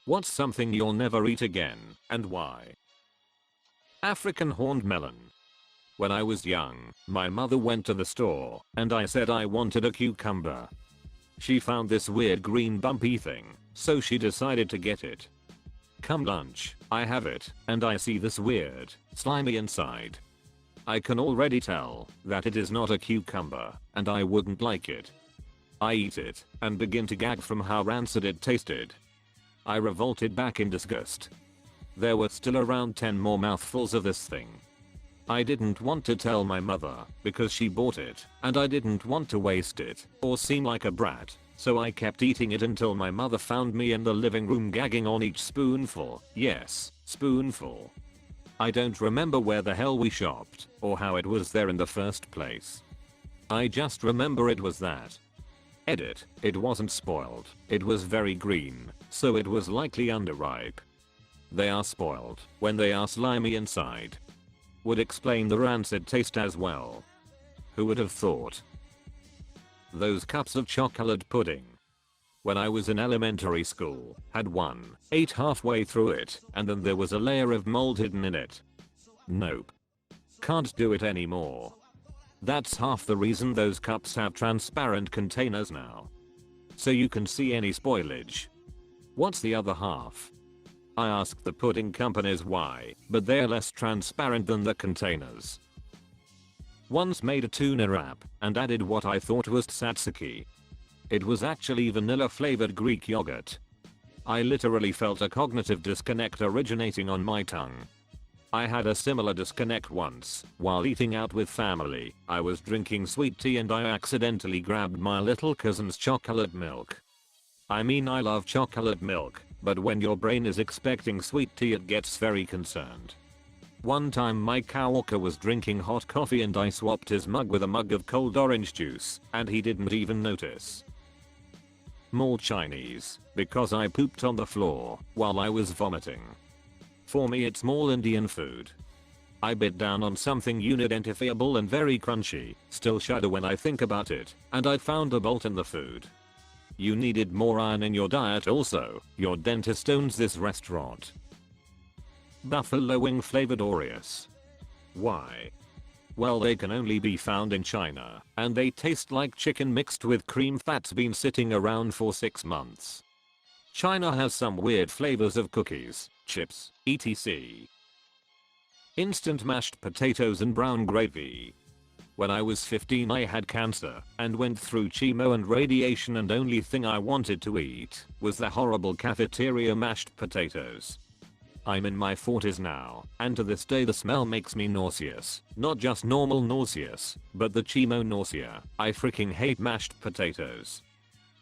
What's something you'll never eat again, and why? African horned melon. When I was young, my mother went to the store, and I said I wanted a cucumber. She found this weird green bumpy thing, so she decided to get it. Come lunch, I have it, and I see this weird, slimy inside. I can already tell that it is not a cucumber, and I wouldn't like it. I eat it, and begin to gag from how rancid it tasted. I revolted back in disgust. There were still around 10 more mouthfuls of this thing. I didn't want to tell my mother, because she bought it, and I didn't want to waste it, or seem like a brat, so I kept eating it until my mother found me in the living room gagging on each spoonful. Yes, spoonful. I don't remember where the hell we shopped, or how it was there in the first place. I just remember it was that. Edit, it wasn't spoiled, it was very green, so it was likely underripe. They are spoiled when they are slimy inside. Would explain the rancid taste as well. Who would have thought? Those cups of chocolate pudding. When I was in elementary school, had one, ate halfway through it, and then there was a layer of mold hidden in it. Nope. Can't do it anymore. That's half the reason those cups have transparent containers now. So you can see any spoilage. What's the other half? I asked the pudding companies why, but they're less transparent than the containers. Once made a tuna wrap and added what I thought was tzatziki. It was actually vanilla flavored Greek yogurt. I literally felt a cognitive disconnect originating on my tongue. I had a similar disconnect once while eating out with family. I was drinking sweet tea and I accidentally grabbed my little cousin's chocolate milk. I mean, I love chocolate milk, but when your brain is expecting sweet tea it gets very concerned. One time my coworker was drinking hot coffee and I swapped his mug with a mug of cold orange juice and he didn't even notice. More Chinese, because I pooped on the floor while I was vomiting. For me it's more Indian food. I bit down on something unidentifiable and very crunchy, still shudder when I think about it, and I found a bolt in the food. You needed more iron in your diet also, your dentist owns this restaurant. Buffalo wing flavored Oreos. Why? Well, they can only be found in China, and they taste like chicken mixed with cream that's been sitting around for 6 months. China has some weird flavors of cookies, chips, etc. Instant mashed potatoes and brown gravy. When I was 15 I had cancer and went through chemo and radiation and only thing I wanted to eat was the horrible cafeteria mashed potatoes. I'm in my 40s now, and to this day the smell makes me nauseous. Not just normal nauseous, but the chemo nausea. I freaking hate mashed potatoes.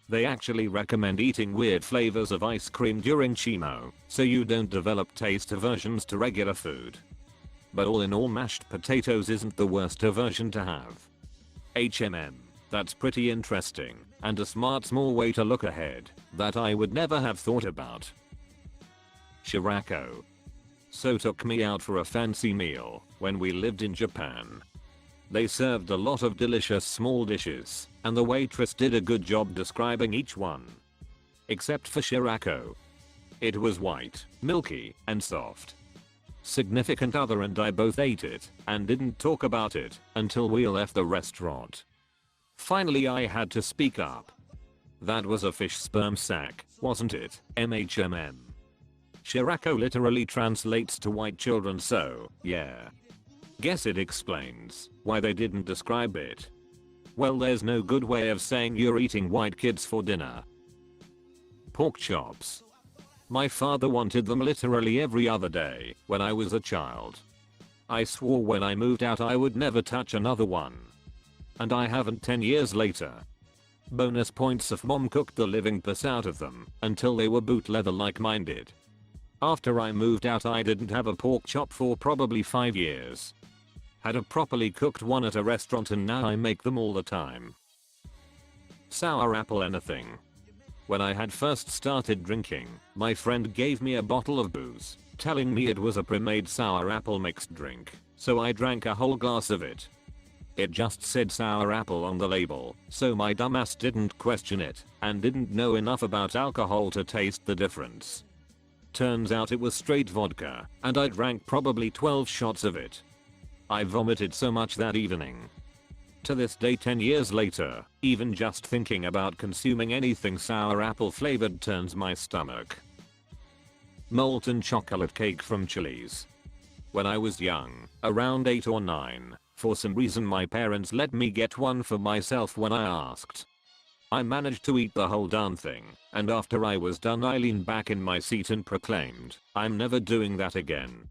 They actually recommend eating weird flavors of ice cream during chemo, so you don't develop taste aversions to regular food. But all in all, mashed potatoes isn't the worst aversion to have. That's pretty interesting, and a smart small way to look ahead that I would never have thought about. Shirako. So took me out for a fancy meal when we lived in Japan. They served a lot of delicious small dishes, and the waitress did a good job describing each one. Except for Shirako. It was white, milky, and soft. Significant other and I both ate it and didn't talk about it until we left the restaurant. Finally I had to speak up. That was a fish sperm sack, wasn't it? Shirako literally translates to white children, so yeah. Guess it explains why they didn't describe it. Well, there's no good way of saying you're eating white kids for dinner. Pork chops. My father wanted them literally every other day when I was a child. I swore when I moved out I would never touch another one. And I haven't 10 years later. Bonus points if mom cooked the living piss out of them until they were boot leather like mine did. After I moved out I didn't have a pork chop for probably 5 years. Had a properly cooked one at a restaurant and now I make them all the time. Sour apple anything. When I had first started drinking, my friend gave me a bottle of booze, telling me it was a pre-made sour apple mixed drink, so I drank a whole glass of it. It just said sour apple on the label, so my dumbass didn't question it, and didn't know enough about alcohol to taste the difference. Turns out it was straight vodka, and I drank probably 12 shots of it. I vomited so much that evening. To this day 10 years later, even just thinking about consuming anything sour apple flavored turns my stomach. Molten chocolate cake from Chili's. When I was young, around 8 or 9, for some reason my parents let me get one for myself when I asked. I managed to eat the whole darn thing, and after I was done I leaned back in my seat and proclaimed, "I'm never doing that again."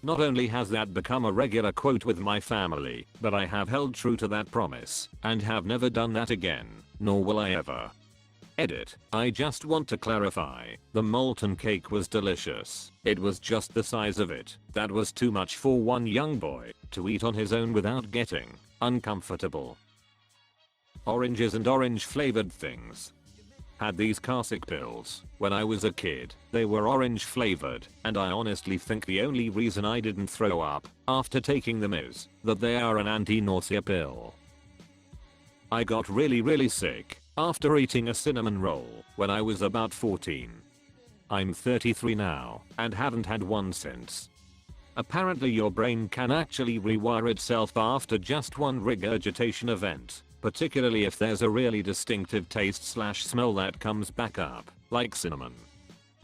Not only has that become a regular quote with my family, but I have held true to that promise, and have never done that again, nor will I ever. Edit. I just want to clarify, the molten cake was delicious. It was just the size of it that was too much for one young boy to eat on his own without getting uncomfortable. Oranges and orange flavored things. Had these classic pills when I was a kid. They were orange flavored, and I honestly think the only reason I didn't throw up after taking them is that they are an anti-nausea pill. I got really sick after eating a cinnamon roll when I was about 14. I'm 33 now and haven't had one since. Apparently your brain can actually rewire itself after just one regurgitation event, particularly if there's a really distinctive taste/smell that comes back up, like cinnamon.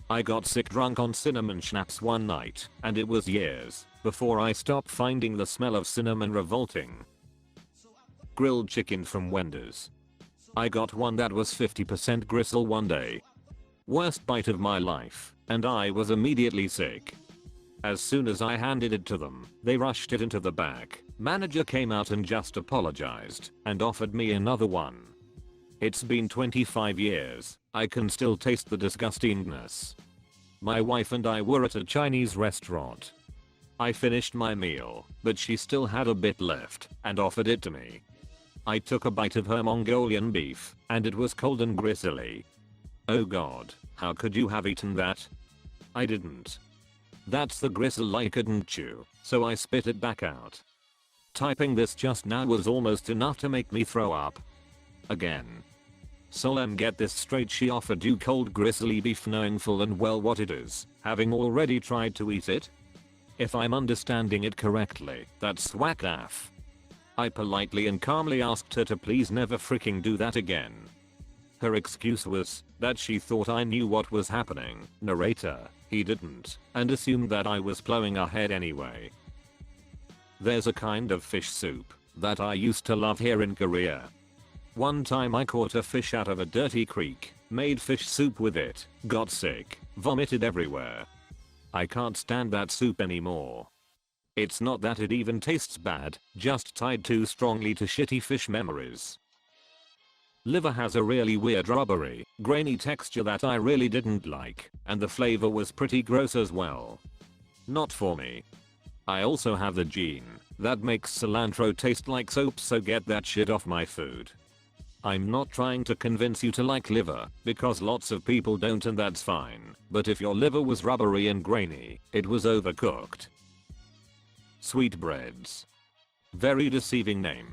I got sick drunk on cinnamon schnapps one night, and it was years before I stopped finding the smell of cinnamon revolting. Grilled chicken from Wendy's. I got one that was 50% gristle one day. Worst bite of my life, and I was immediately sick. As soon as I handed it to them, they rushed it into the back. Manager came out and just apologized and offered me another one. It's been 25 years, I can still taste the disgustingness. My wife and I were at a Chinese restaurant. I finished my meal, but she still had a bit left and offered it to me. I took a bite of her Mongolian beef, and it was cold and gristly. Oh god, how could you have eaten that? I didn't. That's the gristle I couldn't chew, so I spit it back out. Typing this just now was almost enough to make me throw up. Again. So let me get this straight, she offered you cold gristly beef knowing full and well what it is, having already tried to eat it? If I'm understanding it correctly, that's whack AF. I politely and calmly asked her to please never freaking do that again. Her excuse was that she thought I knew what was happening. Narrator, he didn't, and assumed that I was plowing ahead anyway. There's a kind of fish soup that I used to love here in Korea. One time I caught a fish out of a dirty creek, made fish soup with it, got sick, vomited everywhere. I can't stand that soup anymore. It's not that it even tastes bad, just tied too strongly to shitty fish memories. Liver has a really weird rubbery, grainy texture that I really didn't like, and the flavor was pretty gross as well. Not for me. I also have the gene that makes cilantro taste like soap, so get that shit off my food. I'm not trying to convince you to like liver, because lots of people don't and that's fine, but if your liver was rubbery and grainy, it was overcooked. Sweetbreads. Very deceiving name.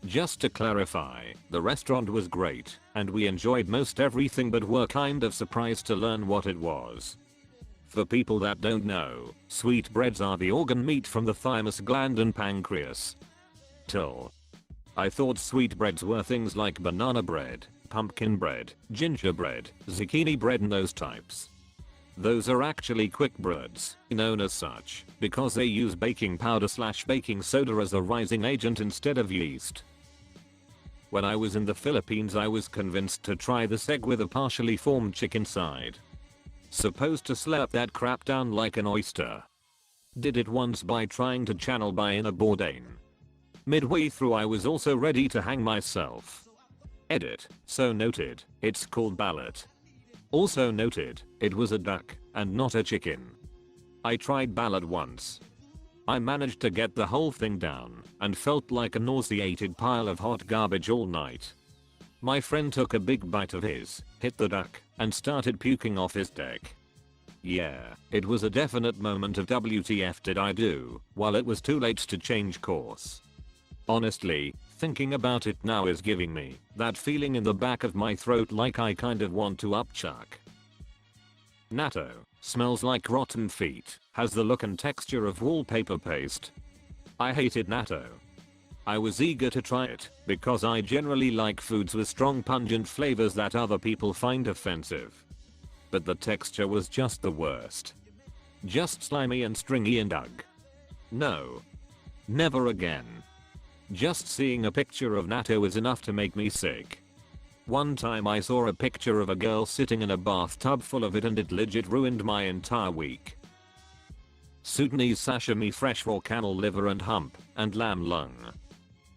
Just to clarify, the restaurant was great, and we enjoyed most everything but were kind of surprised to learn what it was. For people that don't know, sweetbreads are the organ meat from the thymus gland and pancreas. I thought sweetbreads were things like banana bread, pumpkin bread, gingerbread, zucchini bread and those types. Those are actually quick breads, known as such, because they use baking powder/baking soda as a rising agent instead of yeast. When I was in the Philippines I was convinced to try this egg with a partially formed chicken side. Supposed to slurp that crap down like an oyster. Did it once by trying to channel by in a Bourdain. Midway through I was also ready to hang myself. Edit, so noted, it's called ballot. Also noted, it was a duck, and not a chicken. I tried ballot once. I managed to get the whole thing down, and felt like a nauseated pile of hot garbage all night. My friend took a big bite of his, hit the duck, and started puking off his deck. Yeah, it was a definite moment of WTF did I do, while it was too late to change course. Honestly, thinking about it now is giving me that feeling in the back of my throat like I kind of want to upchuck. Natto smells like rotten feet, has the look and texture of wallpaper paste. I hated natto. I was eager to try it because I generally like foods with strong pungent flavors that other people find offensive. But the texture was just the worst. Just slimy and stringy and ugh. No. Never again. Just seeing a picture of natto is enough to make me sick. One time I saw a picture of a girl sitting in a bathtub full of it and it legit ruined my entire week. Sudanese sashimi, fresh raw camel liver and hump, and lamb lung.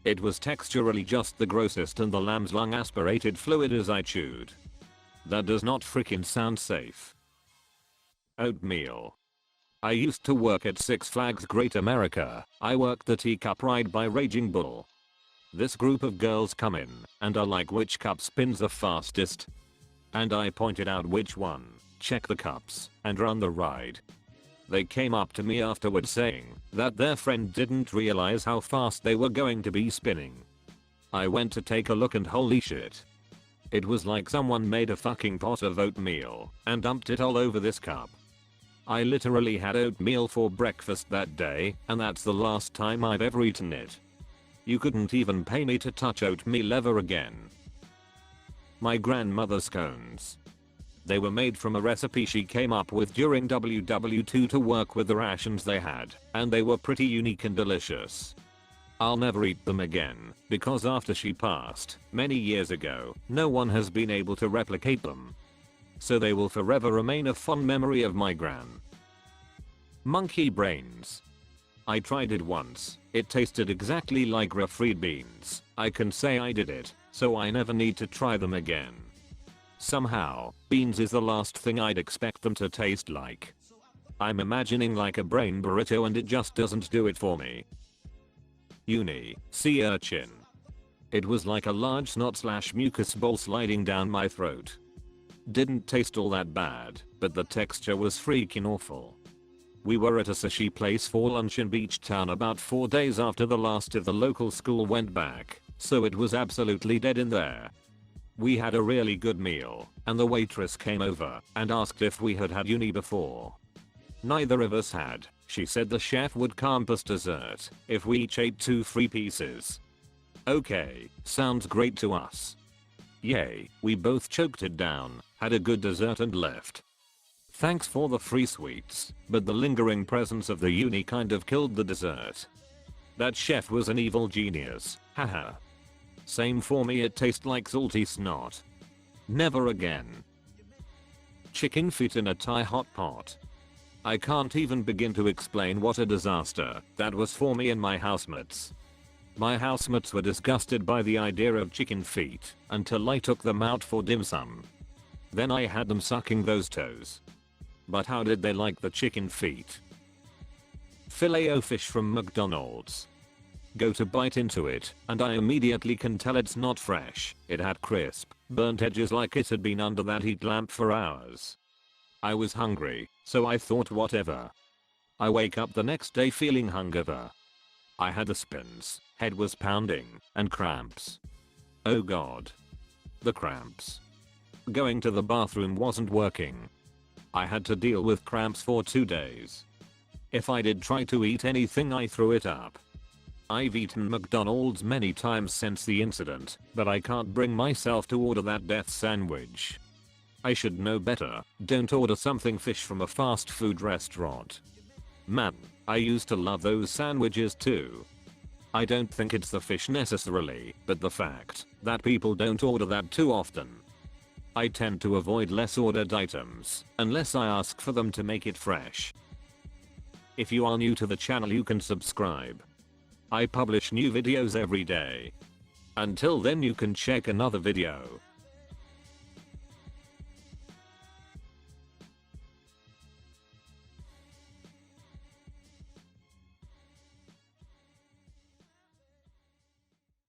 It was texturally just the grossest and the lamb's lung aspirated fluid as I chewed. That does not freaking sound safe. Oatmeal. I used to work at Six Flags Great America. I worked the teacup ride by Raging Bull. This group of girls come in and are like, which cup spins the fastest? And I pointed out which one, check the cups, and run the ride. They came up to me afterward saying that their friend didn't realize how fast they were going to be spinning. I went to take a look and holy shit. It was like someone made a fucking pot of oatmeal and dumped it all over this cup. I literally had oatmeal for breakfast that day, and that's the last time I've ever eaten it. You couldn't even pay me to touch oatmeal ever again. My grandmother's scones. They were made from a recipe she came up with during WW2 to work with the rations they had, and they were pretty unique and delicious. I'll never eat them again, because after she passed, many years ago, no one has been able to replicate them. So they will forever remain a fond memory of my gran. Monkey brains. I tried it once, it tasted exactly like refried beans. I can say I did it, so I never need to try them again. Somehow, beans is the last thing I'd expect them to taste like. I'm imagining like a brain burrito and it just doesn't do it for me. Uni, sea urchin. It was like a large snot/mucus ball sliding down my throat. Didn't taste all that bad, but the texture was freaking awful. We were at a sushi place for lunch in Beach Town about 4 days after the last of the local school went back, so it was absolutely dead in there. We had a really good meal, and the waitress came over and asked if we had had uni before. Neither of us had. She said the chef would camp us dessert if we each ate 2 free pieces. Okay, sounds great to us. Yay, we both choked it down, had a good dessert and left. Thanks for the free sweets, but the lingering presence of the uni kind of killed the dessert. That chef was an evil genius, haha. Same for me, it tastes like salty snot. Never again. Chicken feet in a Thai hot pot. I can't even begin to explain what a disaster that was for me and my housemates. My housemates were disgusted by the idea of chicken feet until I took them out for dim sum. Then I had them sucking those toes. But how did they like the chicken feet? Filet-O-Fish from McDonald's. Go to bite into it, and I immediately can tell it's not fresh. It had crisp, burnt edges like it had been under that heat lamp for hours. I was hungry, so I thought whatever. I wake up the next day feeling hungover. I had the spins, head was pounding, and cramps. Oh god. The cramps. Going to the bathroom wasn't working. I had to deal with cramps for 2 days. If I did try to eat anything, I threw it up. I've eaten McDonald's many times since the incident, but I can't bring myself to order that death sandwich. I should know better. Don't order something fish from a fast food restaurant. Man, I used to love those sandwiches too. I don't think it's the fish necessarily, but the fact that people don't order that too often. I tend to avoid less ordered items unless I ask for them to make it fresh. If you are new to the channel, you can subscribe. I publish new videos every day. Until then, you can check another video.